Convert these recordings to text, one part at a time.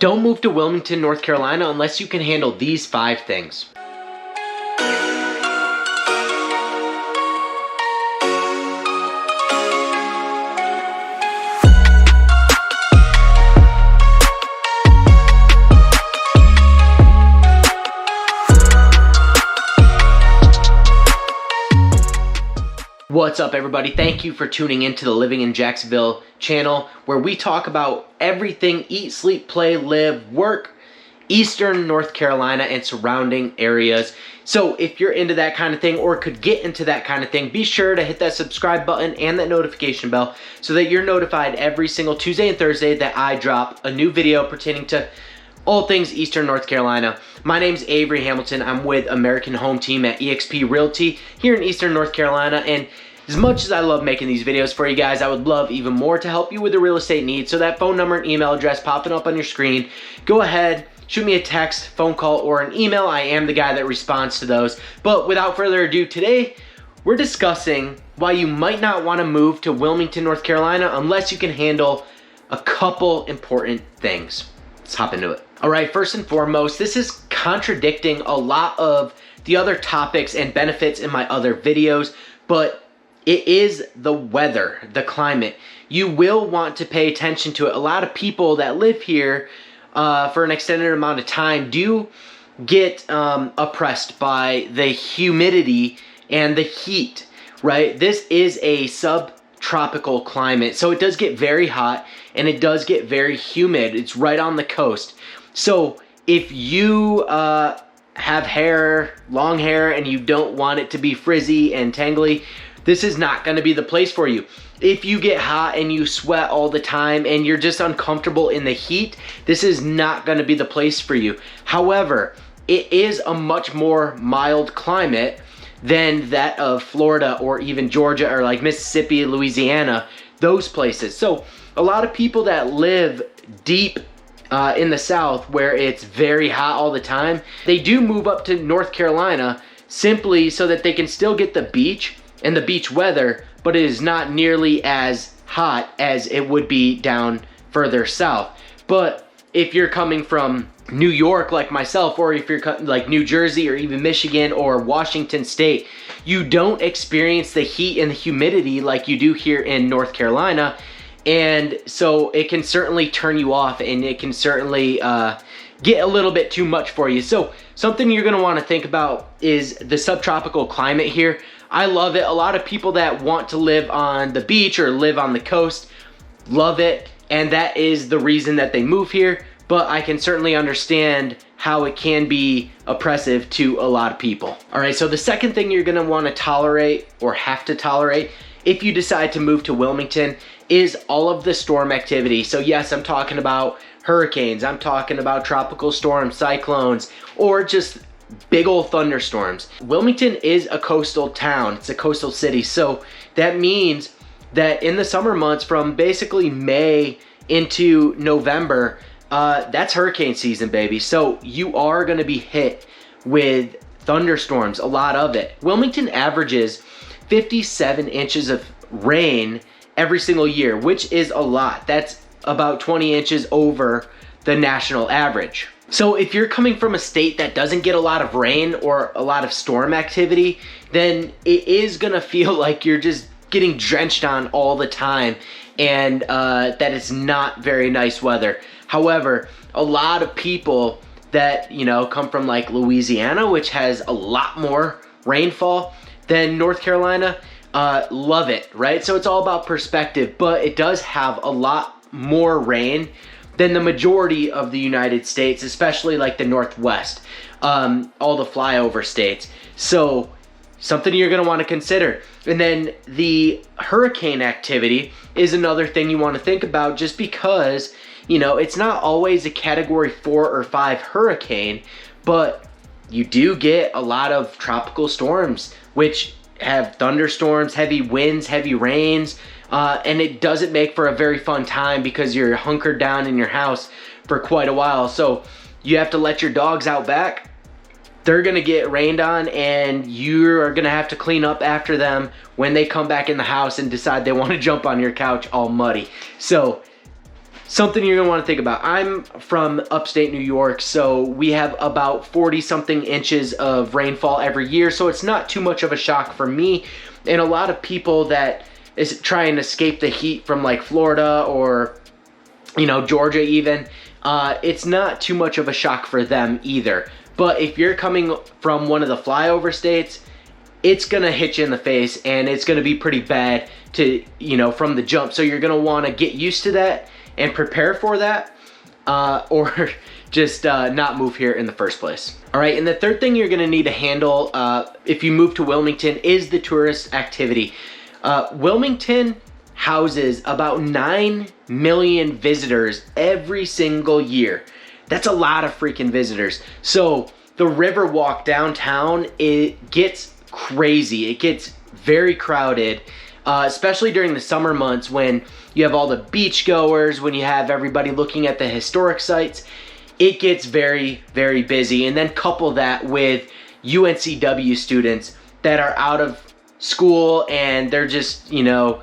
Don't move to Wilmington, North Carolina unless you can handle these 5 things. What's up, everybody? Thank you for tuning into the Living in Jacksonville channel, where we talk about everything eat, sleep, play, live, work, Eastern North Carolina and surrounding areas. So if you're into that kind of thing or could get into that kind of thing, be sure to hit that subscribe button and that notification bell so that you're notified every single Tuesday and Thursday that I drop a new video pertaining to all things Eastern North Carolina. My name's Avery Hamilton. I'm with American Home Team at eXp Realty here in Eastern North Carolina, and as much as I love making these videos for you guys, I would love even more to help you with the real estate needs. So that phone number and email address popping up on your screen, go ahead, shoot me a text, phone call, or an email. I am the guy that responds to those. But without further ado, today we're discussing why you might not want to move to Wilmington, North Carolina unless you can handle a couple important things. Let's hop into it. All right, first and foremost, this is contradicting a lot of the other topics and benefits in my other videos, but it is the weather, the climate. You will want to pay attention to it. A lot of people that live here for an extended amount of time do get oppressed by the humidity and the heat, right? This is a subtropical climate, so it does get very hot and it does get very humid. It's right on the coast. So if you have hair, long hair, and you don't want it to be frizzy and tangly, this is not going to be the place for you. If you get hot and you sweat all the time and you're just uncomfortable in the heat, this is not going to be the place for you. However, it is a much more mild climate than that of Florida or even Georgia or like Mississippi, Louisiana, those places. So a lot of people that live deep in the South where it's very hot all the time, they do move up to North Carolina simply so that they can still get the beach and the beach weather, but it is not nearly as hot as it would be down further south. But if you're coming from New York like myself, or if you're like New Jersey or even Michigan or Washington State, you don't experience the heat and the humidity like you do here in North Carolina. And so it can certainly turn you off, and it can certainly get a little bit too much for you. So something you're gonna wanna think about is the subtropical climate here. I love it. A lot of people that want to live on the beach or live on the coast love it, and that is the reason that they move here. But I can certainly understand how it can be oppressive to a lot of people. All right, so the second thing you're gonna wanna tolerate or have to tolerate if you decide to move to Wilmington is all of the storm activity. So yes, I'm talking about hurricanes, I'm talking about tropical storms, cyclones, or just big old thunderstorms. Wilmington is a coastal town. It's a coastal city. So that means that in the summer months from basically May into November, that's hurricane season, baby. So you are going to be hit with thunderstorms, a lot of it. Wilmington averages 57 inches of rain every single year, which is a lot. That's about 20 inches over the national average. So if you're coming from a state that doesn't get a lot of rain or a lot of storm activity, then it is gonna feel like you're just getting drenched on all the time, and that it's not very nice weather. However, a lot of people that, you know, come from like Louisiana, which has a lot more rainfall than North Carolina, love it, right? So it's all about perspective, but it does have a lot more rain than the majority of the United States, especially like the Northwest, all the flyover states. So something you're gonna wanna consider. And then the hurricane activity is another thing you wanna think about, just because, you know, it's not always a category 4 or 5 hurricane, but you do get a lot of tropical storms, which have thunderstorms, heavy winds, heavy rains, and it doesn't make for a very fun time because you're hunkered down in your house for quite a while. So you have to let your dogs out back. They're gonna get rained on, and you are gonna have to clean up after them when they come back in the house and decide they wanna jump on your couch all muddy. So something you're gonna wanna think about. I'm from upstate New York, so we have about 40 something inches of rainfall every year, so it's not too much of a shock for me. And a lot of people that is trying to escape the heat from like Florida or, you know, Georgia even, it's not too much of a shock for them either. But if you're coming from one of the flyover states, it's gonna hit you in the face, and it's gonna be pretty bad to, you know, from the jump. So you're gonna wanna get used to that and prepare for that, or just not move here in the first place. All right, and the third thing you're gonna need to handle if you move to Wilmington is the tourist activity. Wilmington houses about 9 million visitors every single year. That's a lot of freaking visitors. So the river walk downtown, it gets crazy. It gets very crowded, especially during the summer months when you have all the beach goers, when you have everybody looking at the historic sites. It gets very, very busy. And then couple that with UNCW students that are out of school and they're just, you know,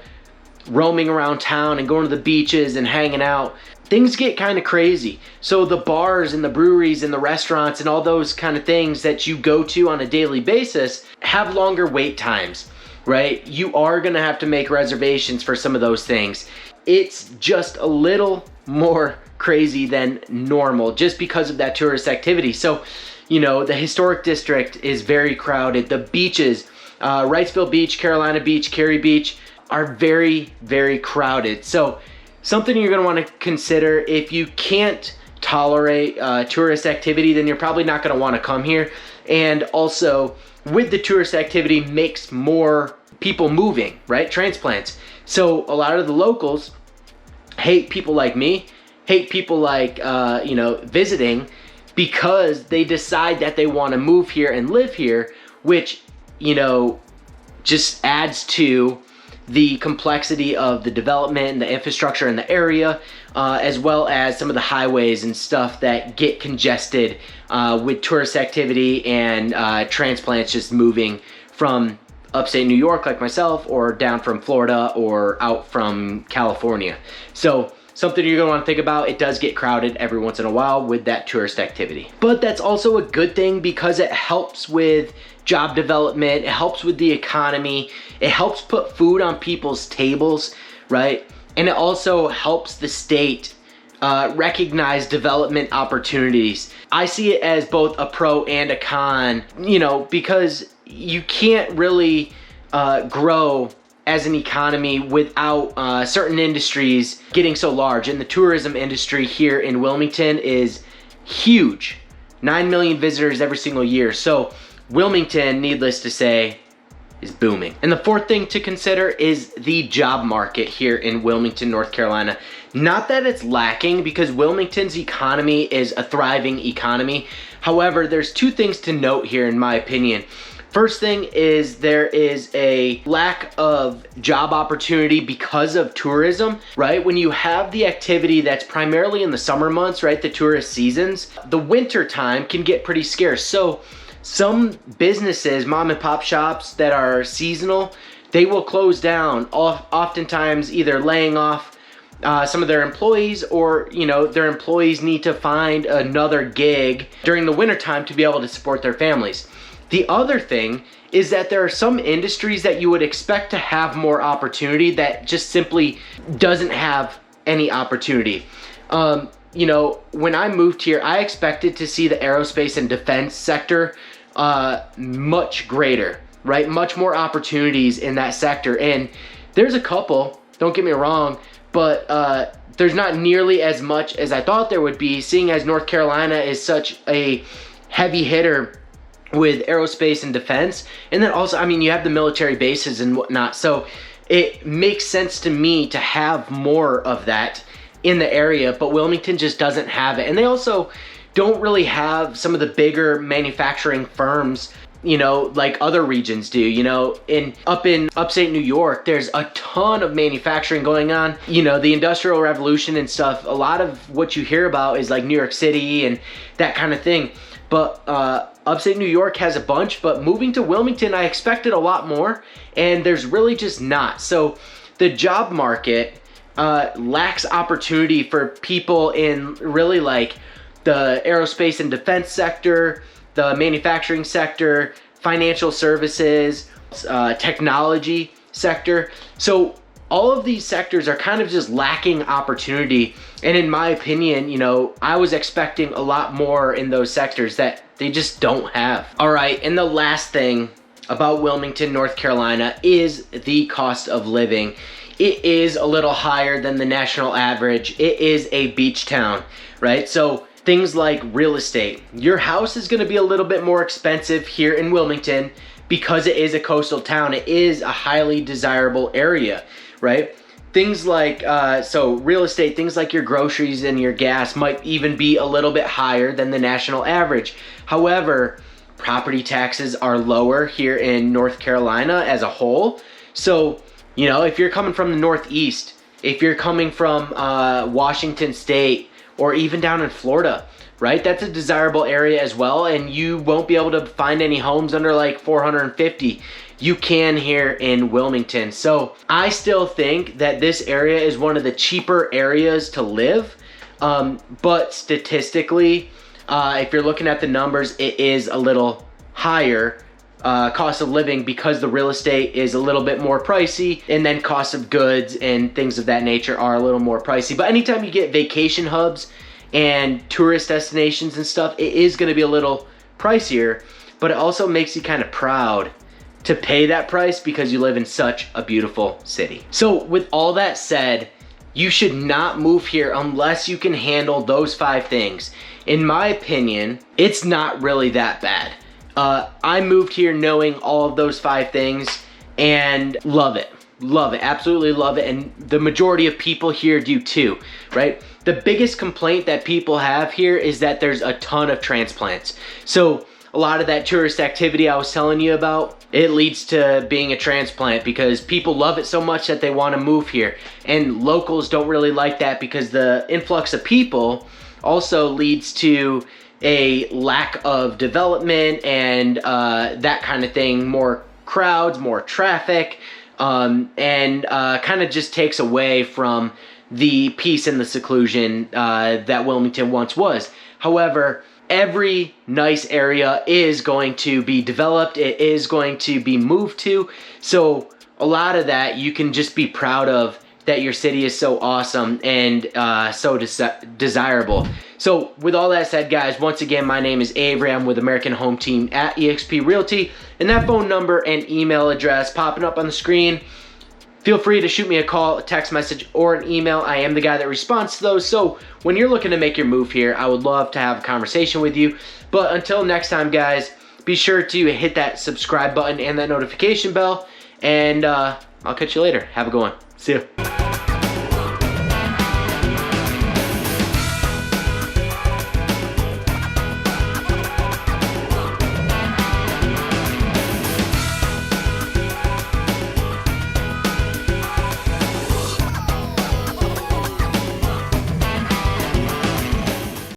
roaming around town and going to the beaches and hanging out. Things get kind of crazy. So the bars and the breweries and the restaurants and all those kind of things that you go to on a daily basis have longer wait times, right? You are gonna have to make reservations for some of those things. It's just a little more crazy than normal just because of that tourist activity. So, you know, the historic district is very crowded. The beaches, Wrightsville Beach, Carolina Beach, Cary Beach, are very, very crowded. So something you're gonna wanna consider, if you can't tolerate tourist activity, then you're probably not gonna wanna come here. And also, with the tourist activity makes more people moving, right? Transplants. So a lot of the locals hate people like me, hate people like, you know, visiting, because they decide that they wanna move here and live here, which, you know, just adds to the complexity of the development and the infrastructure in the area, as well as some of the highways and stuff that get congested with tourist activity and transplants just moving from upstate New York like myself, or down from Florida, or out from California. So something you're gonna wanna think about. It does get crowded every once in a while with that tourist activity. But that's also a good thing because it helps with job development, it helps with the economy, it helps put food on people's tables, right? And it also helps the state recognize development opportunities. I see it as both a pro and a con, you know, because you can't really grow as an economy without certain industries getting so large. And the tourism industry here in Wilmington is huge. 9 million visitors every single year. So Wilmington, needless to say, is booming. And the fourth thing to consider is the job market here in Wilmington, North Carolina. Not that it's lacking, because Wilmington's economy is a thriving economy. However, there's two things to note here in my opinion. First thing is there is a lack of job opportunity because of tourism, right? When you have the activity that's primarily in the summer months, right, the tourist seasons, the winter time can get pretty scarce. So some businesses, mom and pop shops that are seasonal, they will close down, oftentimes either laying off some of their employees, or, you know, their employees need to find another gig during the wintertime to be able to support their families. The other thing is that there are some industries that you would expect to have more opportunity that just simply doesn't have any opportunity. You know, when I moved here, I expected to see the aerospace and defense sector much greater, right? Much more opportunities in that sector. And there's a couple, don't get me wrong, but there's not nearly as much as I thought there would be, seeing as North Carolina is such a heavy hitter with aerospace and defense. And then also, I mean, you have the military bases and whatnot. So it makes sense to me to have more of that in the area, but Wilmington just doesn't have it. And they also don't really have some of the bigger manufacturing firms, you know, like other regions do. You know, up in upstate New York, there's a ton of manufacturing going on. You know, the Industrial Revolution and stuff, a lot of what you hear about is like New York City and that kind of thing. But upstate New York has a bunch, but moving to Wilmington, I expected a lot more, and there's really just not. So the job market lacks opportunity for people in really like the aerospace and defense sector, the manufacturing sector, financial services, technology sector. So all of these sectors are kind of just lacking opportunity. And in my opinion, you know, I was expecting a lot more in those sectors that they just don't have. All right, and the last thing about Wilmington, North Carolina is the cost of living. It is a little higher than the national average. It is a beach town, right? So things like real estate. Your house is gonna be a little bit more expensive here in Wilmington because it is a coastal town. It is a highly desirable area, right? Things like, so real estate, things like your groceries and your gas might even be a little bit higher than the national average. However, property taxes are lower here in North Carolina as a whole. So, you know, if you're coming from the Northeast, if you're coming from Washington State, or even down in Florida, right? That's a desirable area as well, and you won't be able to find any homes under like 450. You can here in Wilmington. So I still think that this area is one of the cheaper areas to live, but statistically, if you're looking at the numbers, it is a little higher cost of living because the real estate is a little bit more pricey, and then cost of goods and things of that nature are a little more pricey. But anytime you get vacation hubs and tourist destinations and stuff, it is going to be a little pricier, but it also makes you kind of proud to pay that price because you live in such a beautiful city. So with all that said, you should not move here unless you can handle those 5 things. In my opinion, it's not really that bad. I moved here knowing all of those 5 things and love it, absolutely love it. And the majority of people here do too, right? The biggest complaint that people have here is that there's a ton of transplants. So a lot of that tourist activity I was telling you about, it leads to being a transplant because people love it so much that they want to move here. And locals don't really like that because the influx of people also leads to a lack of development and that kind of thing, more crowds, more traffic, and kind of just takes away from the peace and the seclusion that Wilmington once was. However, every nice area is going to be developed. It is going to be moved to. So a lot of that you can just be proud of, that your city is so awesome and so desirable. So with all that said, guys, once again, my name is Avery. I'm with American Home Team at eXp Realty, and that phone number and email address popping up on the screen. Feel free to shoot me a call, a text message, or an email. I am the guy that responds to those. So when you're looking to make your move here, I would love to have a conversation with you. But until next time, guys, be sure to hit that subscribe button and that notification bell. And I'll catch you later. Have a good one. See ya.